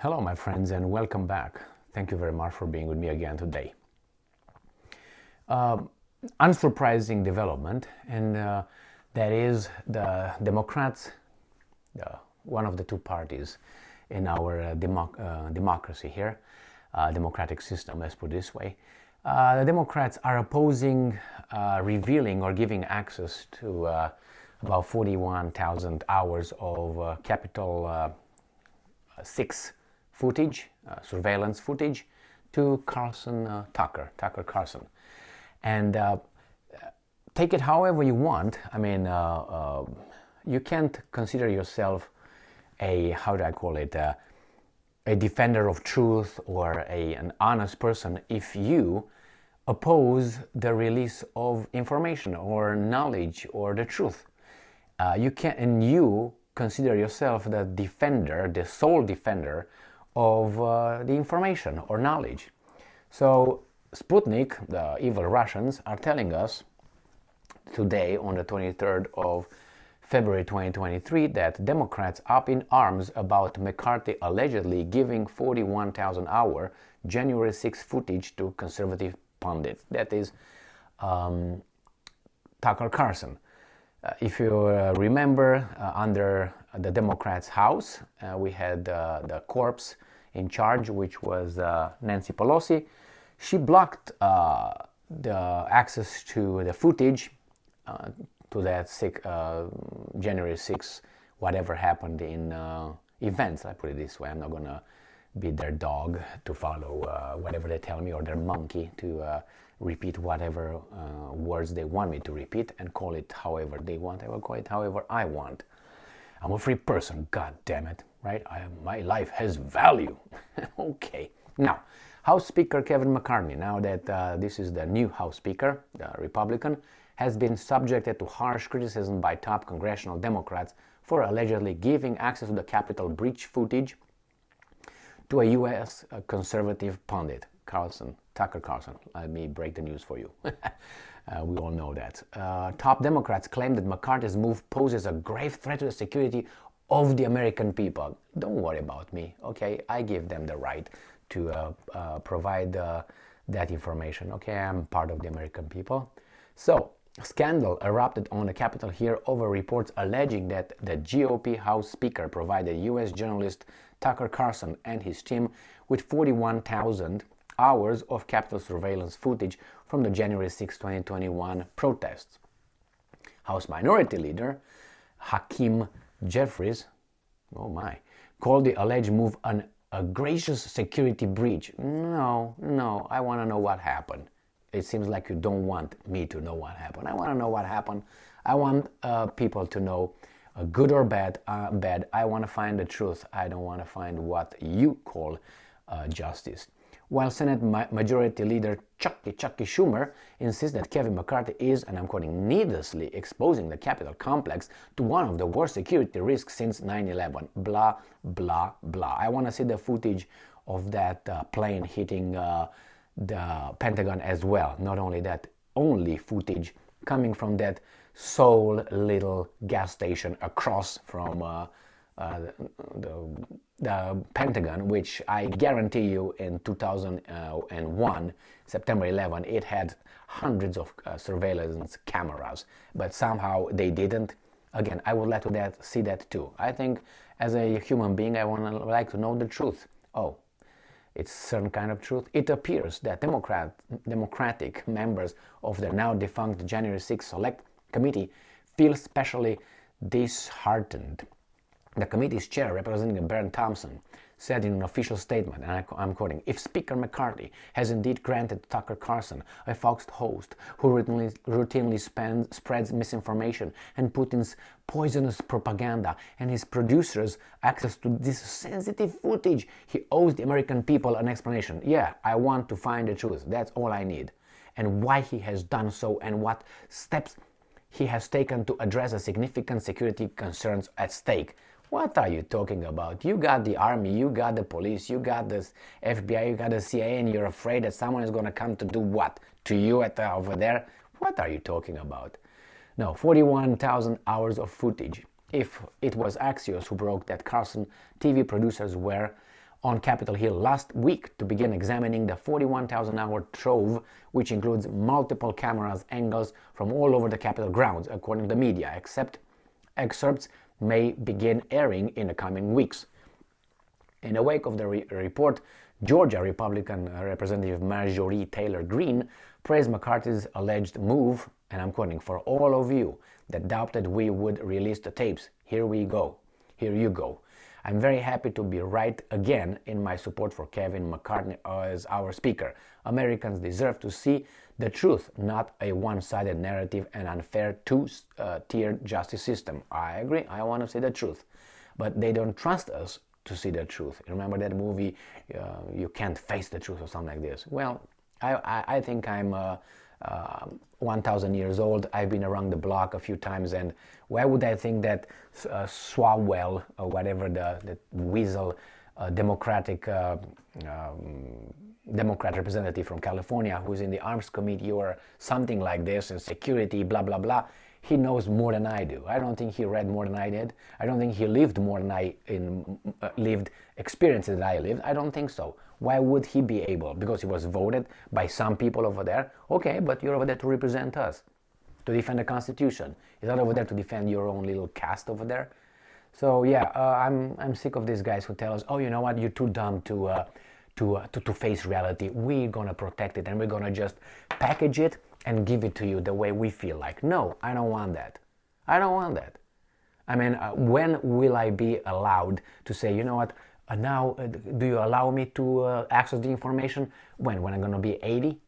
Hello, my friends, and welcome back. Thank you very much for being with me again today. Unsurprising development, and that is the Democrats, one of the two parties in our democracy here, democratic system, let's put it this way. The Democrats are opposing revealing or giving access to about 41,000 hours of Capitol 6 footage, surveillance footage, to Tucker Carlson. And take it however you want. I mean, you can't consider yourself a defender of truth or an honest person if you oppose the release of information or knowledge or the truth. You consider yourself the defender, the sole defender of the information or knowledge. So Sputnik, the evil Russians, are telling us today on the 23rd of February 2023 that Democrats up in arms about McCarthy allegedly giving 41,000 hour January 6 footage to conservative pundit. That is Tucker Carlson. If you remember, under the Democrats' House, we had the corpse in charge, which was Nancy Pelosi. She blocked the access to the footage to that January 6, whatever happened in events. I put it this way, I'm not going to be their dog to follow whatever they tell me, or their monkey to repeat whatever words they want me to repeat and call it however they want. I will call it however I want. I'm a free person, god damn it, right? My life has value. Okay. Now, House Speaker Kevin McCarthy, now that this is the new House Speaker, the Republican, has been subjected to harsh criticism by top congressional Democrats for allegedly giving access to the Capitol breach footage to a U.S. conservative pundit, Tucker Carlson. Let me break the news for you. We all know that. Top Democrats claim that McCarthy's move poses a grave threat to the security of the American people. Don't worry about me, okay? I give them the right to provide that information, okay? I'm part of the American people. So, scandal erupted on the Capitol here over reports alleging that the GOP House Speaker provided U.S. journalist Tucker Carlson and his team with 41,000 hours of Capitol surveillance footage from the January 6, 2021 protests. House Minority Leader Hakeem Jeffries, called the alleged move a gracious security breach. No, I want to know what happened. It seems like you don't want me to know what happened. I want to know what happened. I want people to know, good or bad. I want to find the truth. I don't want to find what you call justice. While Senate Majority Leader Chucky Schumer insists that Kevin McCarthy is, and I'm quoting, needlessly exposing the Capitol complex to one of the worst security risks since 9/11. Blah, blah, blah. I want to see the footage of that plane hitting the Pentagon as well. Not only that, only footage coming from that sole little gas station across from the Pentagon, which I guarantee you in 2001, September 11, it had hundreds of surveillance cameras, but somehow they didn't. Again, I would like to see that too. I think as a human being, I like to know the truth. Oh, it's a certain kind of truth. It appears that Democratic members of the now defunct January 6 Select Committee feel especially disheartened. The committee's chair, Representative Barron Thompson, said in an official statement, and I'm quoting, "If Speaker McCarthy has indeed granted Tucker Carlson, a Fox host who routinely spreads misinformation and Putin's poisonous propaganda, and his producers access to this sensitive footage, he owes the American people an explanation. Yeah, I want to find the truth. That's all I need. And why he has done so and what steps he has taken to address the significant security concerns at stake." What are you talking about? You got the army, you got the police, you got the FBI, you got the CIA, and you're afraid that someone is going to come to do what? To you over there? What are you talking about? No, 41,000 hours of footage. If it was Axios who broke that Carlson, TV producers were on Capitol Hill last week to begin examining the 41,000-hour trove, which includes multiple cameras angles from all over the Capitol grounds, according to the media, except excerpts may begin airing in the coming weeks. In the wake of the report, Georgia Republican Representative Marjorie Taylor Greene praised McCarthy's alleged move, and I'm quoting, "For all of you that doubted we would release the tapes, here we go. Here you go. I'm very happy to be right again in my support for Kevin McCarthy as our speaker. Americans deserve to see the truth, not a one-sided narrative and unfair two-tiered justice system." I agree, I want to see the truth. But they don't trust us to see the truth. Remember that movie, You Can't Face the Truth or something like this? Well, I think I'm 1,000 years old. I've been around the block a few times, and why would I think that Swalwell, or whatever the weasel Democrat representative from California who's in the Arms Committee or something like this, and security, blah, blah, blah, he knows more than I do. I don't think he read more than I did. I don't think he lived more than I lived experiences that I lived. I don't think so. Why would he be able? Because he was voted by some people over there. Okay, but you're over there to represent us, to defend the Constitution. He's not over there to defend your own little caste over there. So yeah, I'm sick of these guys who tell us, oh, you know what, you're too dumb to face reality. We're gonna protect it and we're gonna just package it and give it to you the way we feel like. No, I don't want that. I don't want that. I mean, when will I be allowed to say, you know what, now do you allow me to access the information? When I'm gonna be 80?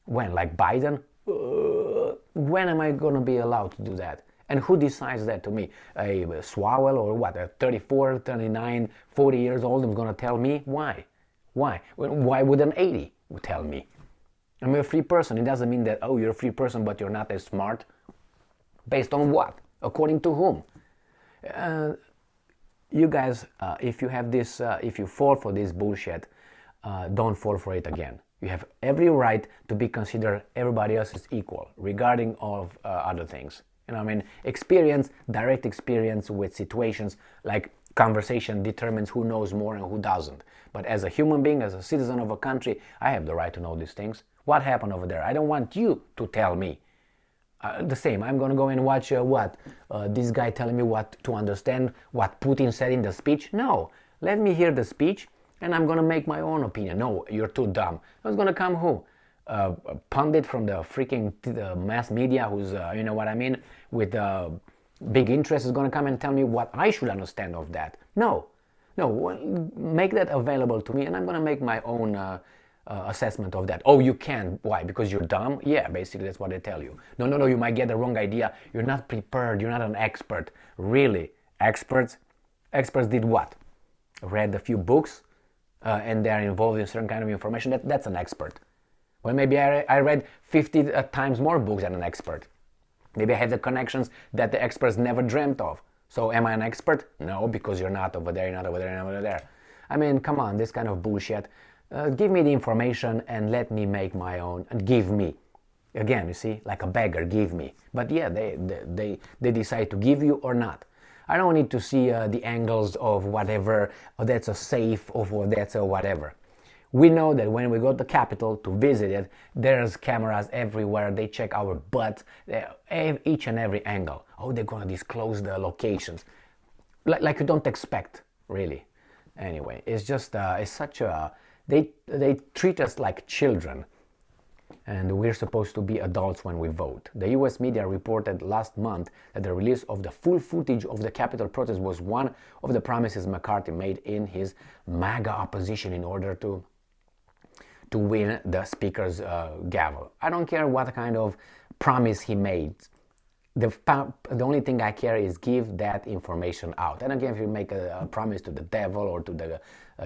When, like Biden? When am I gonna be allowed to do that? And who decides that to me? A Swalwell or what, a 34, 39, 40 years old is gonna tell me? Why? Why? Why would an 80 tell me? I'm a free person. It doesn't mean that, oh, you're a free person, but you're not as smart. Based on what? According to whom? You guys, if you have this, if you fall for this bullshit, don't fall for it again. You have every right to be considered everybody else is equal, regarding all of other things. You know, I mean, experience, direct experience with situations like conversation determines who knows more and who doesn't. But as a human being, as a citizen of a country, I have the right to know these things. What happened over there? I don't want you to tell me. The same, I'm going to go and watch this guy telling me what to understand, what Putin said in the speech. No, let me hear the speech and I'm going to make my own opinion. No, you're too dumb. Who's going to come who? A pundit from the freaking mass media who's, you know what I mean, with big interest is going to come and tell me what I should understand of that. No, make that available to me and I'm going to make my own assessment of that. Oh, you can't. Why? Because you're dumb? Yeah, basically that's what they tell you. No, you might get the wrong idea. You're not prepared. You're not an expert. Really? Experts did what? Read a few books and they're involved in certain kind of information. That's an expert. Well, maybe I read 50 times more books than an expert. Maybe I have the connections that the experts never dreamt of. So am I an expert? No, because you're not over there, you're not over there, you're not over there. I mean, come on, this kind of bullshit. Give me the information and let me make my own, and give me. Again, you see, like a beggar, give me. But yeah, they decide to give you or not. I don't need to see the angles of whatever, or that's a safe, or that's a whatever. We know that when we go to the Capitol to visit it, there's cameras everywhere. They check our butts, each and every angle. Oh, they're going to disclose the locations. Like you don't expect, really. Anyway, it's just, it's such a... They treat us like children, and we're supposed to be adults when we vote. The US media reported last month that the release of the full footage of the Capitol protest was one of the promises McCarthy made in his MAGA opposition in order to win the speaker's gavel. I don't care what kind of promise he made. The only thing I care is give that information out. I don't care if you make a promise to the devil or to the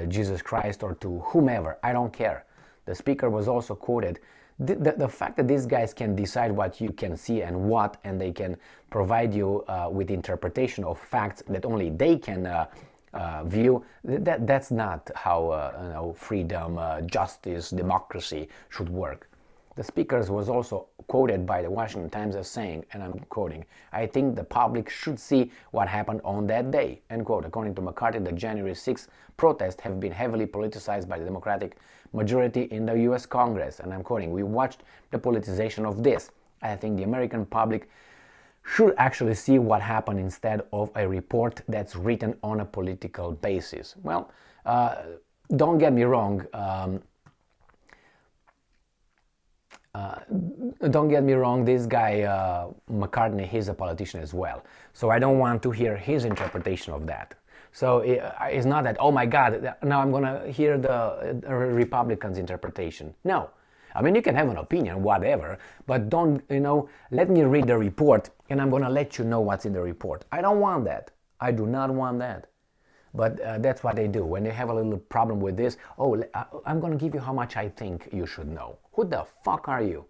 Jesus Christ or to whomever. I don't care. The speaker was also quoted. The fact that these guys can decide what you can see and what, and they can provide you with interpretation of facts that only they can view, that's not how freedom, justice, democracy should work. The speaker was also quoted by the Washington Times as saying, and I'm quoting, "I think the public should see what happened on that day," end quote. According to McCarthy, the January 6th protests have been heavily politicized by the Democratic majority in the US Congress. And I'm quoting, "We watched the politicization of this. I think the American public should actually see what happened instead of a report that's written on a political basis." Well, don't get me wrong. Don't get me wrong, this guy, McCartney, he's a politician as well. So I don't want to hear his interpretation of that. So it's not that, oh my God, now I'm going to hear the Republicans' interpretation. No. I mean, you can have an opinion, whatever, but don't, let me read the report and I'm going to let you know what's in the report. I don't want that. I do not want that. But that's what they do. When they have a little problem with this, oh, I'm going to give you how much I think you should know. Who the fuck are you?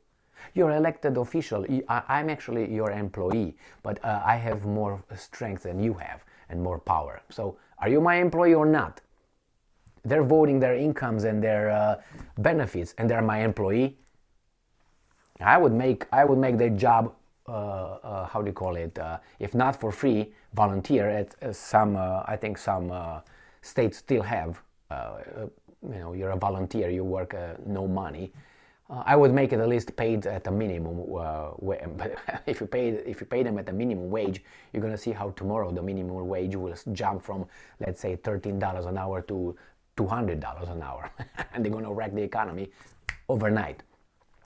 You're an elected official. I'm actually your employee, but I have more strength than you have and more power. So are you my employee or not? They're voting their incomes and their benefits, and they're my employee. I would make their job, how do you call it? If not for free, volunteer. At some, I think some states still have. You're a volunteer. You work no money. I would make it at least paid at a minimum. But if you pay them at a minimum wage, you're gonna see how tomorrow the minimum wage will jump from, let's say, $13 an hour to $200 an hour, and they're gonna wreck the economy overnight.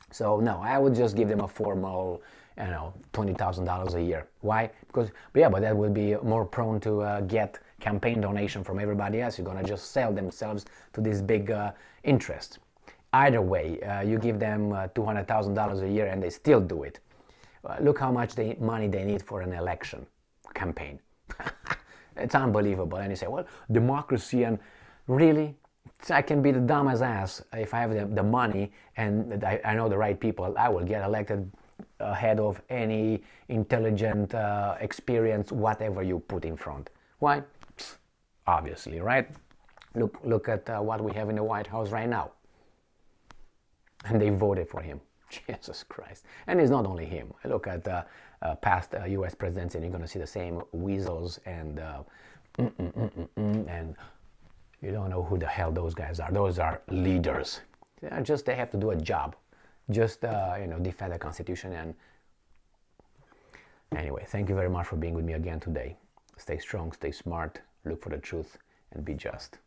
So no, I would just give them a formal, $20,000 a year. Why? Because but that would be more prone to get campaign donation from everybody else. You're gonna just sell themselves to this big interest. Either way, you give them $200,000 a year and they still do it. Look how much money they need for an election campaign. It's unbelievable. And you say, well, democracy, and really? I can be the dumbest ass. If I have the money and I know the right people, I will get elected ahead of any intelligent, experience, whatever you put in front. Why? Obviously, right? Look at what we have in the White House right now. And they voted for him. Jesus Christ. And it's not only him. Look at past US presidents and you're going to see the same weasels and you don't know who the hell those guys are. Those are leaders. They have to do a job. Just, defend the Constitution. And anyway, thank you very much for being with me again today. Stay strong, stay smart, look for the truth, and be just.